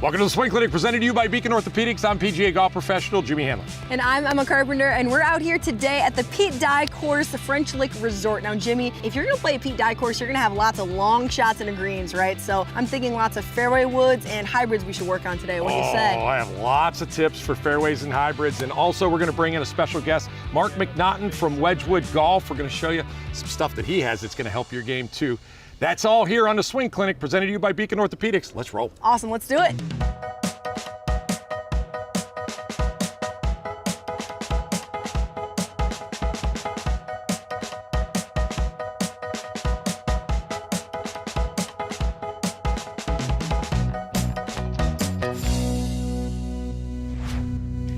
Welcome to the Swing Clinic, presented to you by Beacon Orthopedics. I'm PGA golf professional Jimmy Hanlin. And I'm Emma Carpenter, and we're out here today at the Pete Dye course, the French Lick Resort. Now, Jimmy, if you're gonna play a Pete Dye course, you're gonna have lots of long shots into greens, right? So I'm thinking lots of fairway woods and hybrids we should work on today. What do you say? Oh, I have lots of tips for fairways and hybrids, and also we're gonna bring in a special guest, Mark McNaughton from Wedgwood Golf. We're gonna show you some stuff that he has that's gonna help your game too. That's all here on the Swing Clinic, presented to you by Beacon Orthopedics. Let's roll. Awesome, let's do it.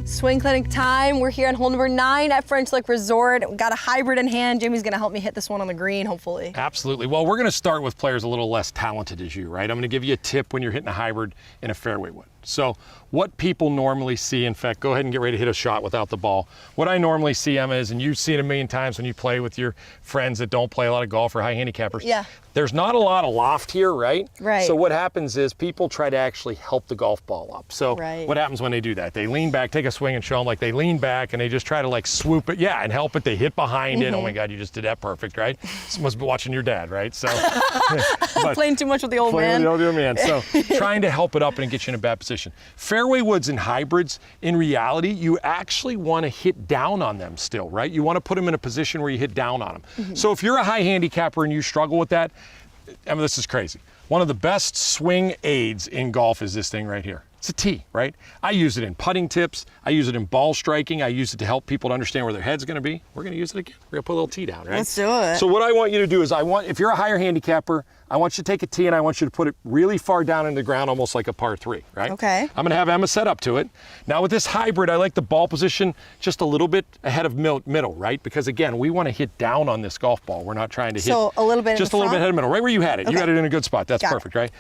Swing Clinic time. We're here on hole number 9 at French Lick Resort. We got a hybrid in hand. Jimmy's gonna help me hit this one on the green, hopefully. Absolutely. Well, we're gonna start with players a little less talented as you, right? I'm gonna give you a tip when you're hitting a hybrid in a fairway wood. So what people normally see, in fact, go ahead and get ready to hit a shot without the ball. What I normally see, Emma, is, and you've seen it a million times when you play with your friends that don't play a lot of golf or high handicappers. Yeah. There's not a lot of loft here, right? Right. So what happens is people try to actually help the golf ball up. So what happens when they do that? They lean back, take a swing and show them like they lean back and they just try to like swoop it, and help it. They hit behind it. Oh my God, you just did that perfect, right? Someone's been watching your dad, right? So playing too much with the old man. Playing with the old man. So trying to help it up and get you in a bad position. Fairway woods and hybrids, in reality, you actually want to hit down on them still, right? You want to put them in a position where you hit down on them. So if you're a high handicapper and you struggle with that, Emma, this is crazy. One of the best swing aids in golf is this thing right here. It's a tee, right? I use it in putting tips. I use it in ball striking. I use it to help people to understand where their head's gonna be. We're gonna use it again. We're gonna put a little tee down, right? Let's do it. So what I want you to do is if you're a higher handicapper, I want you to take a tee and I want you to put it really far down in the ground, almost like a par 3, right? Okay. I'm gonna have Emma set up to it. Now with this hybrid, I like the ball position just a little bit ahead of middle, right? Because again, we wanna hit down on this golf ball. We're not trying to hit. So a little bit just a little bit ahead of middle, right where you had it. Okay. You had it in a good spot. That's perfect, right?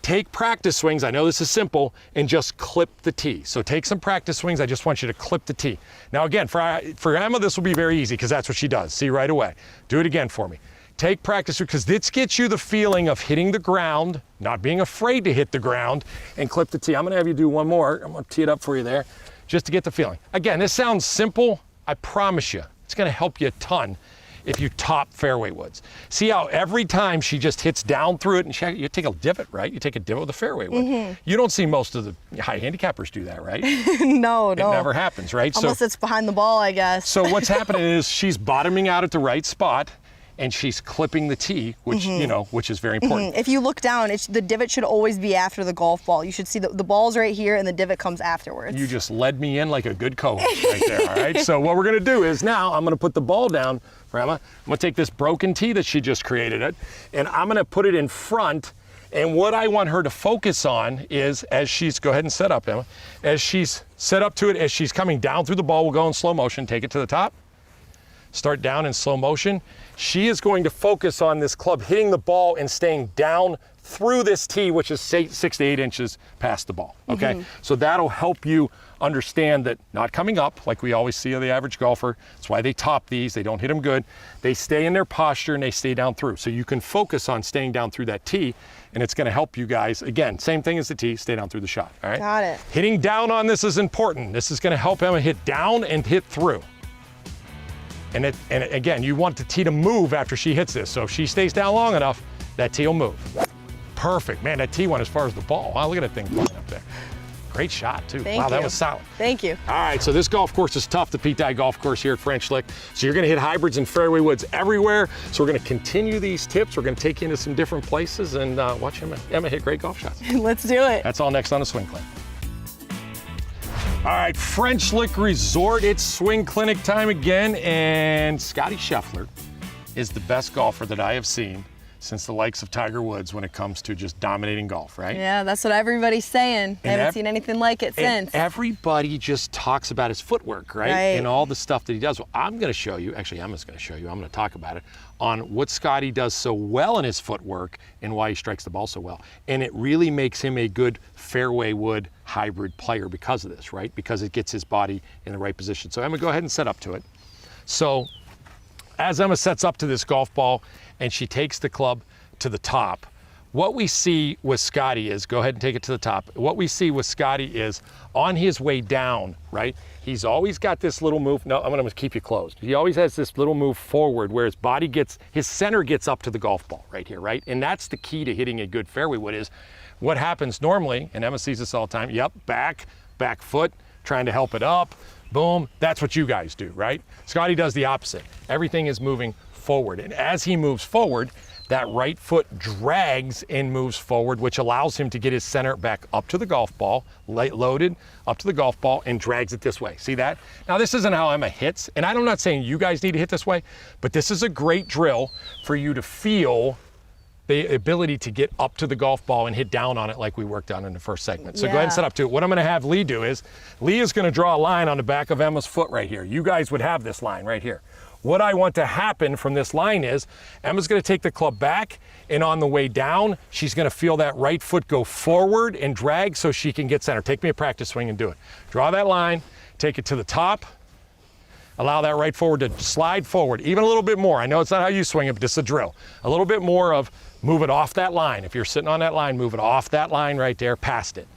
Take practice swings, I know this is simple, and just clip the tee. So take some practice swings, I just want you to clip the tee. Now again, for Emma, this will be very easy because that's what she does. See right away. Do it again for me. Take practice, because this gets you the feeling of hitting the ground, not being afraid to hit the ground, and clip the tee. I'm gonna have you do one more. I'm gonna tee it up for you there, just to get the feeling. Again, this sounds simple. I promise you, it's gonna help you a ton if you top fairway woods. See how every time she just hits down through it, and you take a divot, right? You take a divot with a fairway wood. You don't see most of the high handicappers do that, right? No. It never happens, right? Unless it's behind the ball, I guess. So what's happening is she's bottoming out at the right spot, and she's clipping the tee, which which is very important. If you look down, the divot should always be after the golf ball. You should see the ball's right here and the divot comes afterwards. You just led me in like a good co-host right there, all right? So what we're gonna do is now I'm gonna put the ball down for Emma. I'm gonna take this broken tee that she just created and I'm gonna put it in front. And what I want her to focus on is, go ahead and set up, Emma. As she's set up to it, as she's coming down through the ball, we'll go in slow motion, take it to the top. Start down in slow motion. She is going to focus on this club hitting the ball and staying down through this tee, which is 6 to 8 inches past the ball, okay? So that'll help you understand that not coming up, like we always see of the average golfer. That's why they top these, they don't hit them good. They stay in their posture and they stay down through. So you can focus on staying down through that tee, and it's gonna help you guys, again, same thing as the tee, stay down through the shot, all right? Got it. Hitting down on this is important. This is gonna help Emma hit down and hit through. And again, you want the tee to move after she hits this. So if she stays down long enough, that tee will move. Perfect. Man, that tee went as far as the ball. Wow, look at that thing flying up there. Great shot, too. Thank you. That was solid. Thank you. All right, so this golf course is tough, the Pete Dye golf course here at French Lick. So you're gonna hit hybrids and fairway woods everywhere. So we're gonna continue these tips. We're gonna take you into some different places and watch Emma hit great golf shots. Let's do it. That's all next on the Swing Clinic. All right, French Lick Resort, it's Swing Clinic time again, and Scotty Scheffler is the best golfer that I have seen since the likes of Tiger Woods when it comes to just dominating golf, right? Yeah, that's what everybody's saying. I haven't seen anything like it since. Everybody just talks about his footwork, right? And all the stuff that he does. Well, I'm gonna show you, actually Emma's gonna show you, I'm gonna talk about it, on what Scotty does so well in his footwork and why he strikes the ball so well. And it really makes him a good fairway wood hybrid player because of this, right? Because it gets his body in the right position. So Emma, go ahead and set up to it. So as Emma sets up to this golf ball and she takes the club to the top, what we see with Scotty is, go ahead and take it to the top. What we see with Scotty is on his way down, right? He's always got this little move. No, I'm gonna keep you closed. He always has this little move forward where his center gets up to the golf ball right here, right? And that's the key to hitting a good fairway wood is what happens normally, and Emma sees this all the time, yep, back foot, trying to help it up, boom, that's what you guys do, right? Scotty does the opposite. Everything is moving forward, and as he moves forward, that right foot drags and moves forward, which allows him to get his center back up to the golf ball, loaded up to the golf ball, and drags it this way. See that? Now, this isn't how Emma hits, and I'm not saying you guys need to hit this way, but this is a great drill for you to feel the ability to get up to the golf ball and hit down on it like we worked on in the first segment. So go ahead and set up to it. What I'm gonna have Lee do is, Lee is gonna draw a line on the back of Emma's foot right here. You guys would have this line right here. What I want to happen from this line is Emma's gonna take the club back, and on the way down, she's gonna feel that right foot go forward and drag so she can get center. Take me a practice swing and do it. Draw that line, take it to the top, allow that right forward to slide forward, even a little bit more. I know it's not how you swing it, but this is a drill. A little bit more of move it off that line. If you're sitting on that line, move it off that line right there, past it.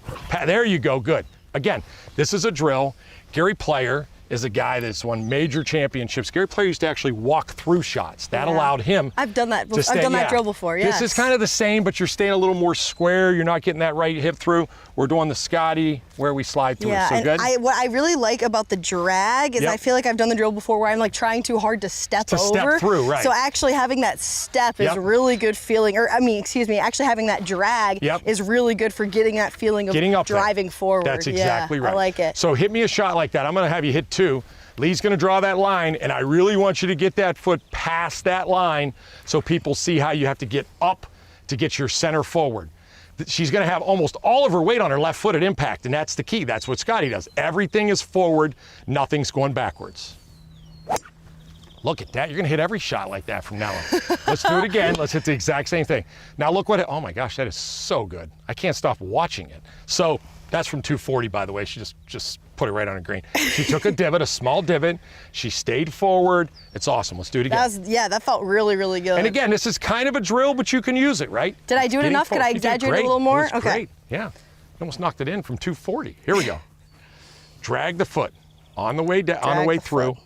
There you go, good. Again, this is a drill. Gary Player is a guy that's won major championships. Gary Player used to actually walk through shots. That allowed him. I've done that. I've done that drill before. Yes. This is kind of the same, but you're staying a little more square. You're not getting that right hip through. We're doing the Scotty where we slide through. Yeah, so and good. what I really like about the drag is I feel like I've done the drill before where I'm like trying too hard to step over. Step through, right? So actually having that step is really good feeling. Or actually having that drag is really good for getting that feeling of getting up driving forward. That's exactly right. I like it. So hit me a shot like that. I'm going to have you hit two. Lee's gonna draw that line, and I really want you to get that foot past that line so people see how you have to get up to get your center forward. She's gonna have almost all of her weight on her left foot at impact, and that's the key. That's what Scotty does. Everything is forward, nothing's going backwards. Look at that, you're gonna hit every shot like that from now on. Let's do it again, let's hit the exact same thing. Now look what, oh my gosh, that is so good. I can't stop watching it. So that's from 240, by the way. She just put it right on a green. She took a divot, a small divot. She stayed forward. It's awesome. Let's do it again. That felt really, really good. And again, this is kind of a drill, but you can use it, right? Did I do it enough? Could I exaggerate a little more? Okay. Great. Yeah. You almost knocked it in from 240. Here we go. Drag the foot on the way down, on the way through.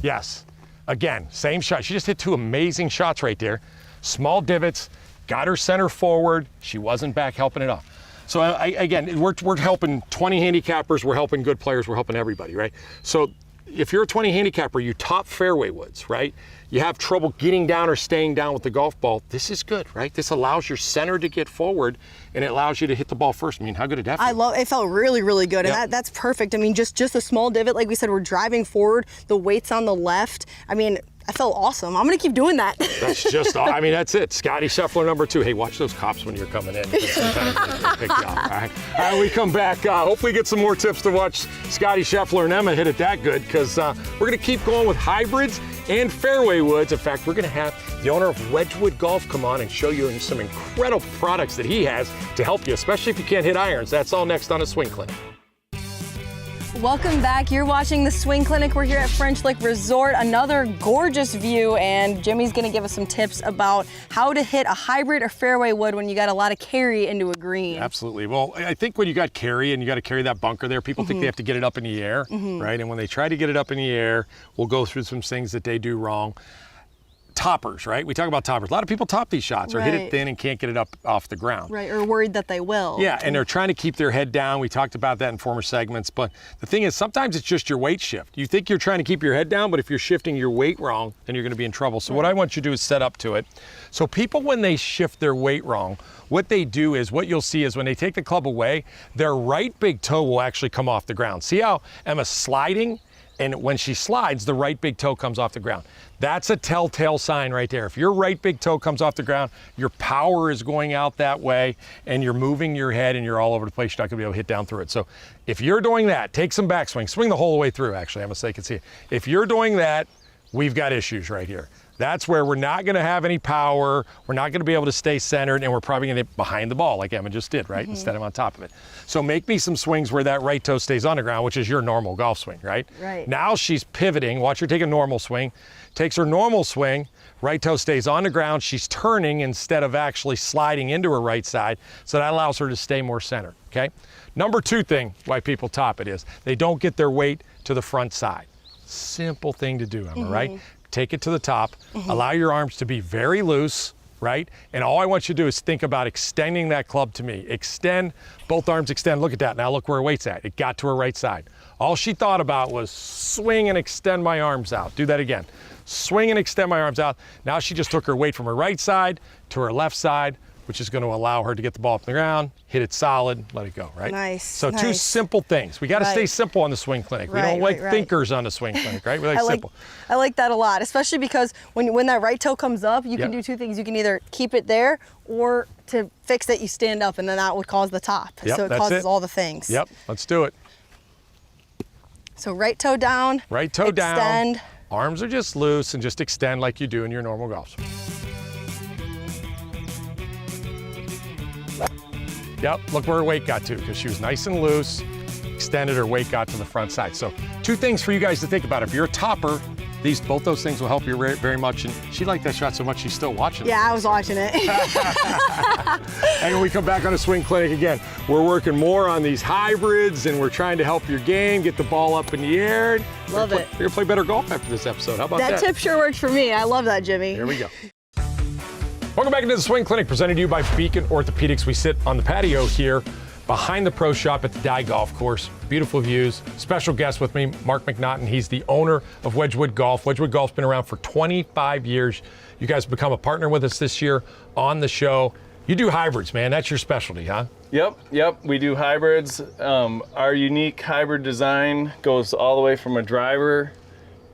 Yes. Again, same shot. She just hit two amazing shots right there. Small divots, got her center forward. She wasn't back helping it off. So again, we're helping 20 handicappers, we're helping good players, we're helping everybody, right? So if you're a 20 handicapper, you top fairway woods, right? You have trouble getting down or staying down with the golf ball, this is good, right? This allows your center to get forward, and it allows you to hit the ball first. I mean, how good did that feel? It felt really, really good, and that's perfect. I mean, just a small divot, like we said, we're driving forward, the weight's on the left. I mean, I felt awesome. I'm gonna keep doing that. That's just, I mean, that's it. Scotty Scheffler #2. Hey, watch those cops when you're coming in. Sometimes they pick you up, all right? All right, we come back. Hopefully get some more tips to watch Scotty Scheffler and Emma hit it that good, because we're gonna keep going with hybrids and fairway woods. In fact, we're gonna have the owner of Wedgwood Golf come on and show you some incredible products that he has to help you, especially if you can't hit irons. That's all next on a Swing Clinic. Welcome back. You're watching the Swing Clinic. We're here at French Lick Resort. Another gorgeous view, and Jimmy's gonna give us some tips about how to hit a hybrid or fairway wood when you got a lot of carry into a green. Absolutely. Well, I think when you got carry and you got to carry that bunker there, people think they have to get it up in the air, right? And when they try to get it up in the air, we'll go through some things that they do wrong. Toppers, right? We talk about toppers. A lot of people top these shots or hit it thin and can't get it up off the ground. Right, or worried that they will. Yeah, and they're trying to keep their head down. We talked about that in former segments, but the thing is, sometimes it's just your weight shift. You think you're trying to keep your head down, but if you're shifting your weight wrong, then you're gonna be in trouble. So what I want you to do is set up to it. So people, when they shift their weight wrong, what they do is, what you'll see is when they take the club away, their right big toe will actually come off the ground. See how Emma's sliding? And when she slides, the right big toe comes off the ground. That's a telltale sign right there. If your right big toe comes off the ground, your power is going out that way, and you're moving your head and you're all over the place. You're not gonna be able to hit down through it. So if you're doing that, take some backswing. Swing the whole way through, actually, I'm gonna say, I can see it. If you're doing that, we've got issues right here. That's where we're not gonna have any power, we're not gonna be able to stay centered, and we're probably gonna hit behind the ball like Emma just did, right? Instead of on top of it. So make me some swings where that right toe stays on the ground, which is your normal golf swing, right? Right. Now she's pivoting, watch her take a normal swing, takes her normal swing, right toe stays on the ground, she's turning instead of actually sliding into her right side, so that allows her to stay more centered, okay? Number 2 thing why people top it is they don't get their weight to the front side. Simple thing to do, Emma, right? Take it to the top, allow your arms to be very loose, right? And all I want you to do is think about extending that club to me. Extend, both arms extend, look at that. Now look where her weight's at. It got to her right side. All she thought about was swing and extend my arms out. Do that again. Swing and extend my arms out. Now she just took her weight from her right side to her left side, which is going to allow her to get the ball up the ground, hit it solid, let it go, right? Nice. So 2 simple things. We got to stay simple on the Swing Clinic. We don't like thinkers on the Swing Clinic, right? We like simple. I like that a lot, especially because when that right toe comes up, you can do 2 things. You can either keep it there, or to fix it, you stand up, and then that would cause the top. So it causes all the things. Yep, let's do it. So right toe down. Right toe extend. down. Arms are just loose, and just extend like you do in your normal golf swing. Yep, look where her weight got to, because she was nice and loose, extended, her weight got to the front side. So 2 things for you guys to think about. If you're a topper, both those things will help you very much. And she liked that shot so much, she's still watching it. Yeah, I was watching it. And when we come back on the Swing Clinic again, we're working more on these hybrids, and we're trying to help your game, get the ball up in the air. Love it. You're gonna play better golf after this episode. How about that? That tip sure works for me. I love that, Jimmy. Here we go. Welcome back into the Swing Clinic, presented to you by Beacon Orthopedics. We sit on the patio here behind the pro shop at the Dye Golf Course. Beautiful views. Special guest with me, Mark McNaughton. He's the owner of Wedgwood Golf. Wedgwood Golf's been around for 25 years. You guys have become a partner with us this year on the show. You do hybrids, man. That's your specialty, huh? Yep. We do hybrids. Our unique hybrid design goes all the way from a driver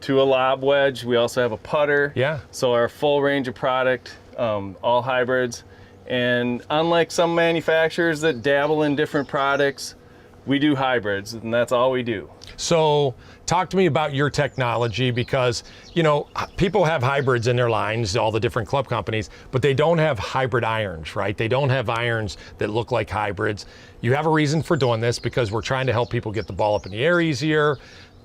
to a lob wedge. We also have a putter. Yeah. So our full range of product, all hybrids. And unlike some manufacturers that dabble in different products, we do hybrids, and that's all we do. So talk to me about your technology, because, you know, people have hybrids in their lines, all the different club companies, but they don't have hybrid irons, right? They don't have irons that look like hybrids. You have a reason for doing this, because we're trying to help people get the ball up in the air easier,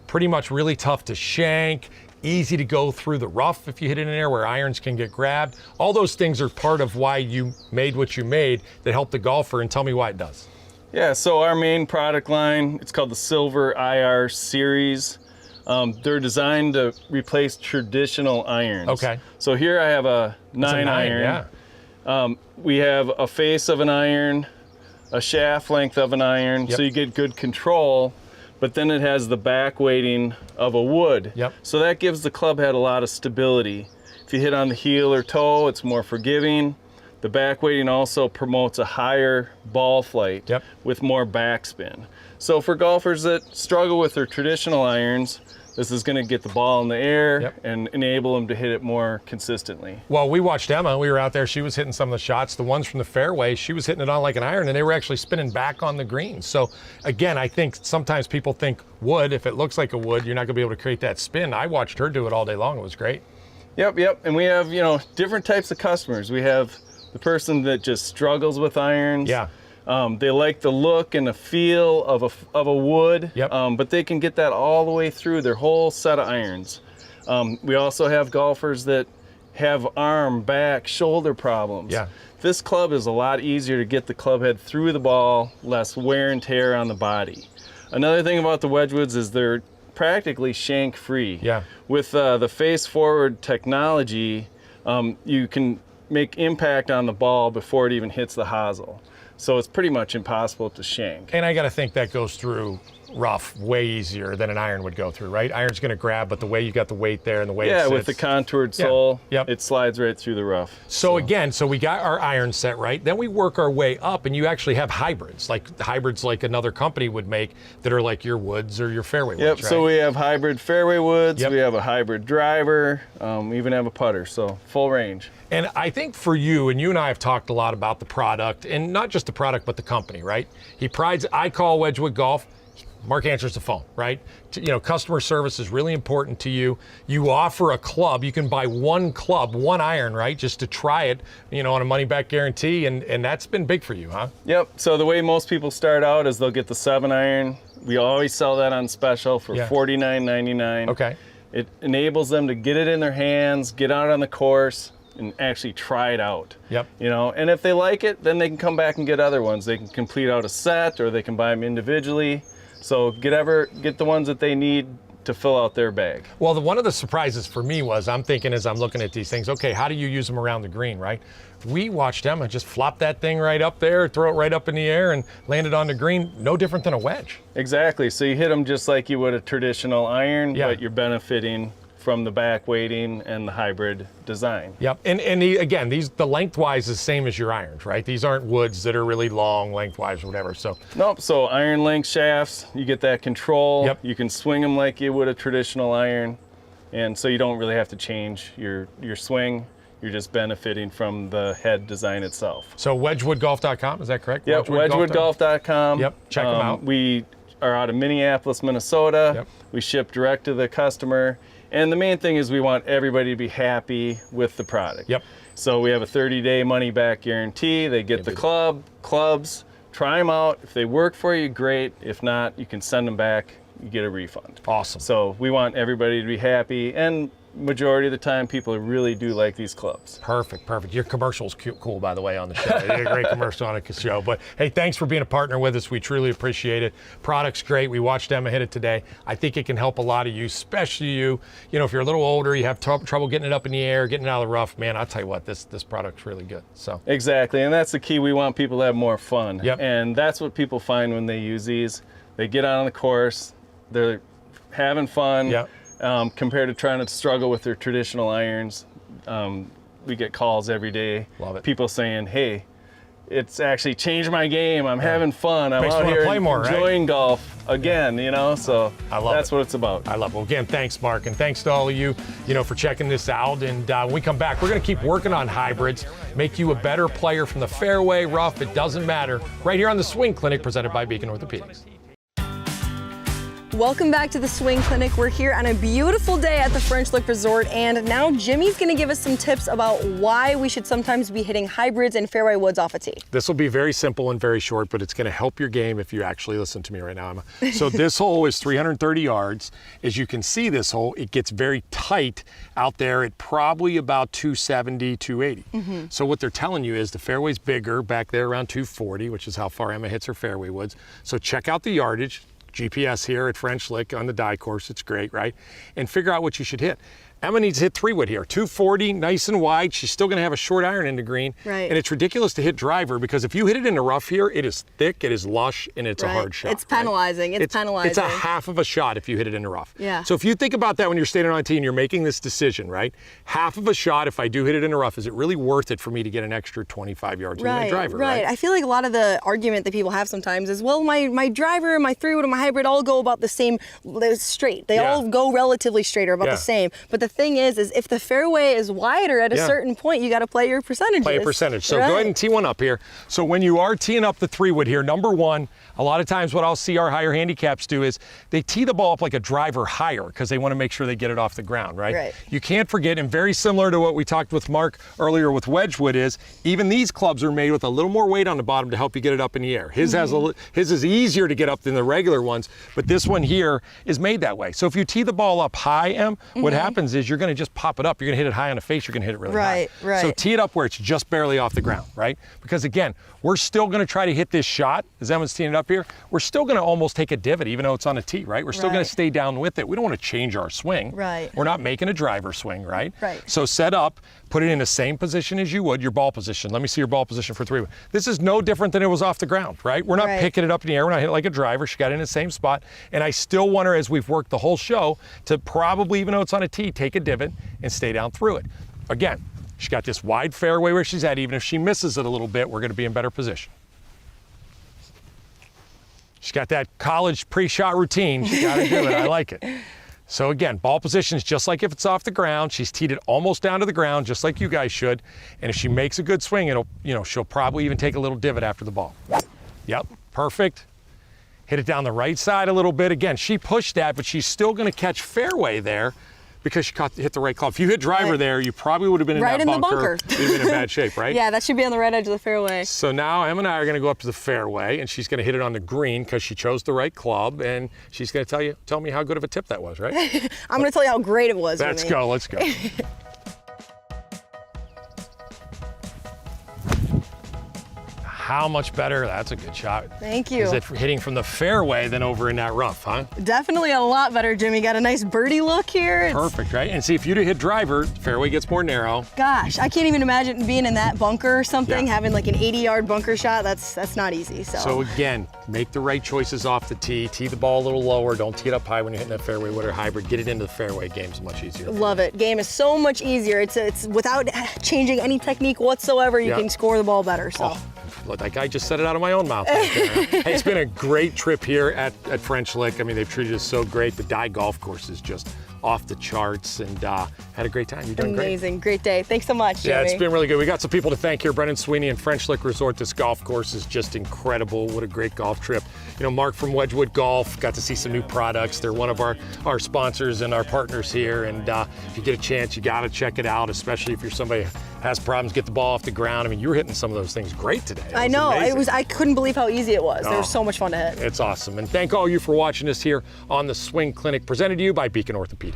pretty much really tough to shank, easy to go through the rough if you hit it in there where irons can get grabbed. All those things are part of why you made what you made that help the golfer, and tell me why it does. Yeah, so our main product line, it's called the Silver IR Series. They're designed to replace traditional irons. Okay. So here I have a 9 iron. Yeah. We have a face of an iron, a shaft length of an iron, Yep. so you get good control, but then it has the back weighting of a wood. Yep. So that gives the club head a lot of stability. If you hit on the heel or toe, it's more forgiving. The back weighting also promotes a higher ball flight Yep. with more backspin. So for golfers that struggle with their traditional irons, this is going to get the ball in the air Yep. and enable them to hit it more consistently. Well, we watched Emma. We were out there. She was hitting some of the shots. The ones from the fairway, she was hitting it on like an iron, and they were actually spinning back on the green. So, again, I think sometimes people think wood, if it looks like a wood, you're not going to be able to create that spin. I watched her do it all day long. It was great. Yep. And we have, different types of customers. We have the person that just struggles with irons. Yeah. They like the look and the feel of a wood, Yep. But they can get that all the way through their whole set of irons. We also have golfers that have arm, back, shoulder problems. Yeah. This club is a lot easier to get the club head through the ball, less wear and tear on the body. Another thing about the Wedgwoods is they're practically shank free. Yeah. With the face forward technology, you can make impact on the ball before it even hits the hosel. So it's pretty much impossible to shank. And I got to think that goes through rough way easier than an iron would go through, right? Iron's going to grab, but the way you got the weight there and the way it sits. With the contoured sole, Yep. it slides right through the rough. So again, we got our iron set right, then we work our way up, and you actually have hybrids like another company would make that are like your woods or your fairway Yep, woods, right? so we have hybrid fairway woods, Yep. we have a hybrid driver, we even have a putter, so full range. And I think for you, and you and I have talked a lot about the product, and not just the product, but the company, right? I call Wedgwood Golf Mark answers the phone, right? You know, customer service is really important to you. You offer a club. You can buy one club, one iron, right? Just to try it, you know, on a money-back guarantee, and that's been big for you, huh? Yep. So the way most people start out is they'll get the 7-iron. We always sell that on special for $49.99. Okay. It enables them to get it in their hands, get out on the course, and actually try it out. Yep. You know, and if they like it, then they can come back and get other ones. They can complete out a set, or they can buy them individually. So get the ones that they need to fill out their bag. Well, one of the surprises for me was, I'm thinking as I'm looking at these things, okay, how do you use them around the green, right? We watched Emma just flop that thing right up there, throw it right up in the air, and land it on the green, no different than a wedge. Exactly. So you hit them just like you would a traditional iron, but you're benefiting from the back weighting and the hybrid design. Yep, and again, the lengthwise is the same as your irons, right? These aren't woods that are really long lengthwise or whatever, so. Nope, so iron length shafts, you get that control. Yep. You can swing them like you would a traditional iron, and so you don't really have to change your swing. You're just benefiting from the head design itself. So wedgewoodgolf.com, is that correct? Yep, wedgewoodgolf.com. Yep, check them out. We are out of Minneapolis, Minnesota. Yep. We ship direct to the customer. And the main thing is we want everybody to be happy with the product. Yep. So we have a 30-day money-back guarantee. They get the clubs, try them out. If they work for you, great. If not, you can send them back. You get a refund. Awesome. So we want everybody to be happy, and majority of the time, people really do like these clubs. Perfect, perfect. Your commercial's cool, by the way, on the show. You did a great commercial on the show. But hey, thanks for being a partner with us. We truly appreciate it. Product's great. We watched Emma hit it today. I think it can help a lot of you, especially you know, if you're a little older, you have trouble getting it up in the air, getting it out of the rough. Man, I'll tell you what, this product's really good. So exactly, and that's the key. We want people to have more fun. Yep. And that's what people find when they use these. They get out on the course, they're having fun. Yep. Compared to trying to struggle with their traditional irons. We get calls every day. Love it. People saying, hey, it's actually changed my game. I'm having fun. I'm Makes out me here play more, enjoying golf again, you know, so that's what it's about. I love it. Well, again, thanks, Mark, and thanks to all of you, you know, for checking this out. And when we come back, we're going to keep working on hybrids, make you a better player from the fairway, rough, it doesn't matter, right here on the Swing Clinic presented by Beacon Orthopedics. Welcome back to the Swing Clinic. We're here on a beautiful day at the French Lick Resort, and now Jimmy's gonna give us some tips about why we should sometimes be hitting hybrids and fairway woods off a tee. This will be very simple and very short, but it's gonna help your game if you actually listen to me right now, Emma. So this hole is 330 yards. As you can see, this hole, it gets very tight out there at probably about 270, 280. So what they're telling you is the fairway's bigger back there around 240, which is how far Emma hits her fairway woods. So check out the yardage. GPS here at French Lick on the die course, it's great, right? And figure out what you should hit. Emma needs to hit 3-wood here, 240, nice and wide. She's still gonna have a short iron in the green. Right. And it's ridiculous to hit driver because if you hit it in the rough here, it is thick, it is lush, and it's a hard shot. It's penalizing, right? it's penalizing. It's a half of a shot if you hit it in the rough. Yeah. So if you think about that when you're standing on a tee and you're making this decision, right? Half of a shot if I do hit it in the rough, is it really worth it for me to get an extra 25 yards in my driver, right? I feel like a lot of the argument that people have sometimes is, well, my driver, my 3-wood, and my hybrid all go about the same straight. They all go relatively straight or about the same. But the thing is if the fairway is wider at a certain point, you got to play your percentages. Play a percentage. So go ahead and tee one up here. So when you are teeing up the 3-wood here, number one, a lot of times what I'll see our higher handicaps do is they tee the ball up like a driver higher because they want to make sure they get it off the ground, right? You can't forget, and very similar to what we talked with Mark earlier with Wedgewood is, even these clubs are made with a little more weight on the bottom to help you get it up in the air. His his is easier to get up than the regular ones, but this one here is made that way. So if you tee the ball up high, what happens is you're going to just pop it up. You're going to hit it high on the face. You're going to hit it really high. So tee it up where it's just barely off the ground, right? Because again, we're still going to try to hit this shot. As Emma's teeing it up here, we're still going to almost take a divot, even though it's on a tee, right? We're still going to stay down with it. We don't want to change our swing. We're not making a driver swing, right? So set up, put it in the same position as you would your ball position. Let me see your ball position for 3-wood. This is no different than it was off the ground, right? We're not picking it up in the air. We're not hitting it like a driver. She got it in the same spot. And I still want her, as we've worked the whole show, to probably, even though it's on a tee, take a divot and stay down through it. Again, she's got this wide fairway where she's at. Even if she misses it a little bit, we're going to be in better position. She's got that college pre-shot routine. She's got to do it. I like it. So again, ball position is just like if it's off the ground. She's teed it almost down to the ground, just like you guys should. And if she makes a good swing, it'll, she'll probably even take a little divot after the ball. Yep, perfect. hit it down the right side a little bit. Again, she pushed that, but she's still gonna catch fairway there because she hit the right club. If you hit driver there, you probably would have been in that bunker. You'd have been in bad shape, right? Yeah, that should be on the right edge of the fairway. So now Emma and I are gonna go up to the fairway, and she's gonna hit it on the green because she chose the right club, and she's gonna tell me how good of a tip that was, right? I'm gonna tell you how great it was. Let's go, let's go. How much better? That's a good shot. Thank you. Is it hitting from the fairway than over in that rough, huh? Definitely a lot better, Jimmy. Got a nice birdie look here. Perfect, right? And see, if you'd have hit driver, fairway gets more narrow. Gosh, I can't even imagine being in that bunker or something, having like an 80-yard bunker shot. That's not easy. So again, make the right choices off the tee. Tee the ball a little lower. Don't tee it up high when you're hitting that fairway wood or hybrid. Get it into the fairway. Game's much easier. Love it. Game is so much easier. It's without changing any technique whatsoever. You can score the ball better. So. Like I just said it out of my own mouth. Right there. Hey, it's been a great trip here at French Lick. I mean, they've treated us so great. The Dye golf course is just off the charts, and had a great time. You're doing amazing. Great day. Thanks so much, Jimmy. Yeah, it's been really good. We got some people to thank here. Brendan Sweeney and French Lick Resort. This golf course is just incredible. What a great golf trip. You know, Mark from Wedgwood Golf got to see some new products. They're one of our sponsors and our partners here, and if you get a chance, you got to check it out, especially if you're somebody who has problems, get the ball off the ground. I mean, you were hitting some of those things great today. I know. I couldn't believe how easy it was. They were so much fun to hit. It's awesome. And thank all you for watching us here on the Swing Clinic, presented to you by Beacon Orthopedics.